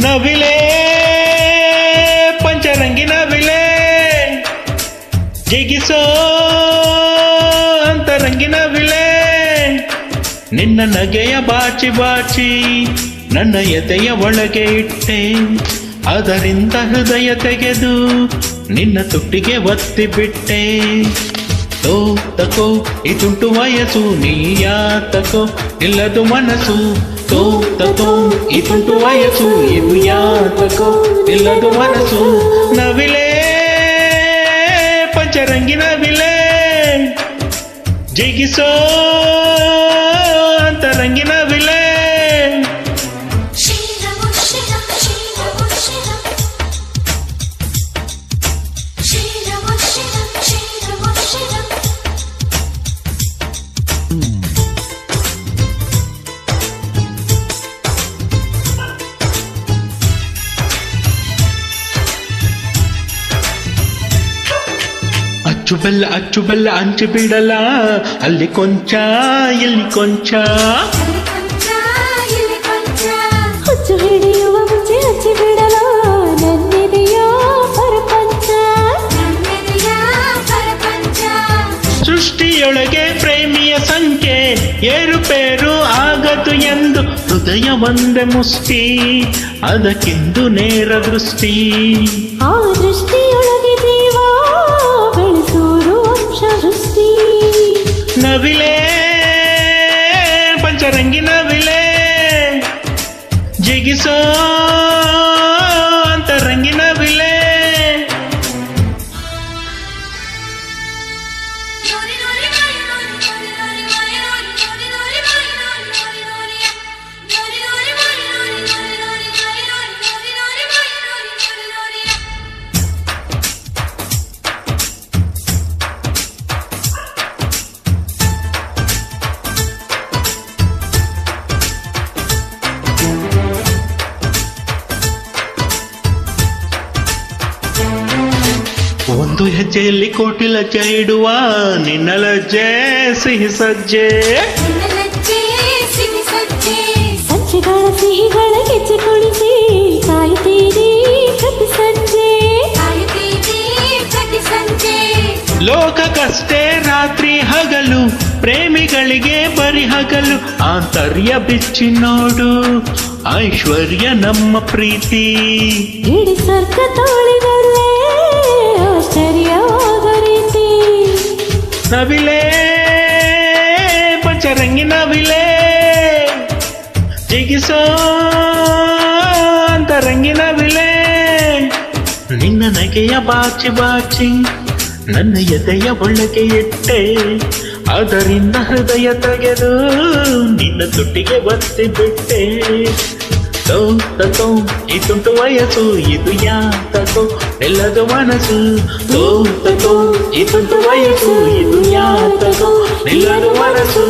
ನವಿಲೆ ಪಂಚರಂಗಿ ನವಿಲೆ ಜಿಗಿಸೋ ಅಂತರಂಗಿ ನವಿಲೆ ನಿನ್ನ ನಗೆಯ ಬಾಚಿ ಬಾಚಿ ನನ್ನ ಎದೆಯ ಒಳಗೆ ಇಟ್ಟೆ ಅದರಿಂದ ಹೃದಯ ತೆಗೆದು ನಿನ್ನ ತುಟ್ಟಿಗೆ ಒತ್ತಿ ಬಿಟ್ಟೆ ತೋ ತಕೋ ಇದುಂಟು ವಯಸ್ಸು ನೀಯಾತಕೋ ಇಲ್ಲದು ಮನಸ್ಸು ತೋ ತಕೋ ಇದುಂಟು ವಯಸ್ಸು ಇದು ಯಾತಕೋ ಇಲ್ಲದು ಮನಸ್ಸು ನವಿಲೆ ಪಂಚರಂಗಿ ನವಿಲೆ ಜಿಗಿಸೋ ಅಂತರಂಗಿ ನವಿಲೆ ಅಚ್ಚು ಬೆಲ್ಲ ಹಂಚಿ ಬಿಡಲ ಅಲ್ಲಿ ಕೊಂಚ ಇಲ್ಲಿ ಕೊಂಚ ಹುಚ್ಚು ಹಿಡಿಯುವ ಮುಂಚೆ ಹಚ್ಚಿ ಬಿಡಲ ನನ್ನೆದೆಯ ಪರಪಂಚ ಸೃಷ್ಟಿಯೊಳಗೆ ಪ್ರೇಮಿಯ ಸಂಖ್ಯೆ ಏರುಪೇರು ಆಗದು ಎಂದು ಹೃದಯ ಒಂದೇ ಮುಷ್ಟಿ ಅದಕ್ಕಿಂದು ನೇರ ದೃಷ್ಟಿ ಆ ದೃಷ್ಟಿಯೊಳಗೆ ಜೀವ ಬೆಳೆಸೋರು ವಂಶ ದೃಷ್ಟಿ ನವಿಲೆ ಪಂಚರಂಗಿ ನವಿಲೆ ಜಿಗಿಸೋ ಅಂತರಂಗಿ ನವಿಲೆ ಒಂದು ಹೆಜ್ಜೆಯಲ್ಲಿ ಕೋಟಿ ಲಜ್ಜೆ ಇಡುವ ನಿನ್ನ ಲಜ್ಜೆ ಸಿಹಿ ಸಜ್ಜೆ ಸಜ್ಜೆಗಳ ಸಿಹಿಗಳ ಗೆಜ್ಜೆ ಕುಳಿಸಿ ಕಾಯ್ತೀರಿ ಪ್ರತಿ ಸಂಜೆ ಲೋಕಕ್ಕಷ್ಟೇ ರಾತ್ರಿ ಹಗಲು ಪ್ರೇಮಿಗಳಿಗೆ ಬರಿ ಹಗಲು ಆಂತರ್ಯ ಬಿಚ್ಚಿ ನೋಡು ಐಶ್ವರ್ಯ ನಮ್ಮ ಪ್ರೀತಿ ಇಡೀ ಸ್ವರ್ಗ ತೋಳಿದಲ್ಲೇ ಆಶ್ಚರ್ಯವಾದ ರೀತಿ ನವಿಲೆ ಪಂಚರಂಗಿ ನವಿಲೆ ಜಿಗಿಸೋ ಅಂತರಂಗಿ ನವಿಲೆ ನಿನ್ನ ನಗೆಯ ಬಾಚಿ ಬಾಚಿ ನನ್ನ ಎದೆಯ ಒಳಗೆ ಇಟ್ಟೆ ಅದರಿಂದ ಹೃದಯ ತೆಗೆದು ನಿನ್ನ ತುಟ್ಟಿಗೆ ಒತ್ತಿ ಬಿಟ್ಟೆ ತೋ ತಕೋ ಇದುಂಟು ವಯಸ್ಸು ಇದು ಯಾತಕೋ ನಿಲ್ಲದು ಮನಸ್ಸು ತೋ ತಕೋ ಇದುಂಟು ವಯಸ್ಸು ಇದು ಯಾತಕೋ ನಿಲ್ಲದು ಮನಸ್ಸು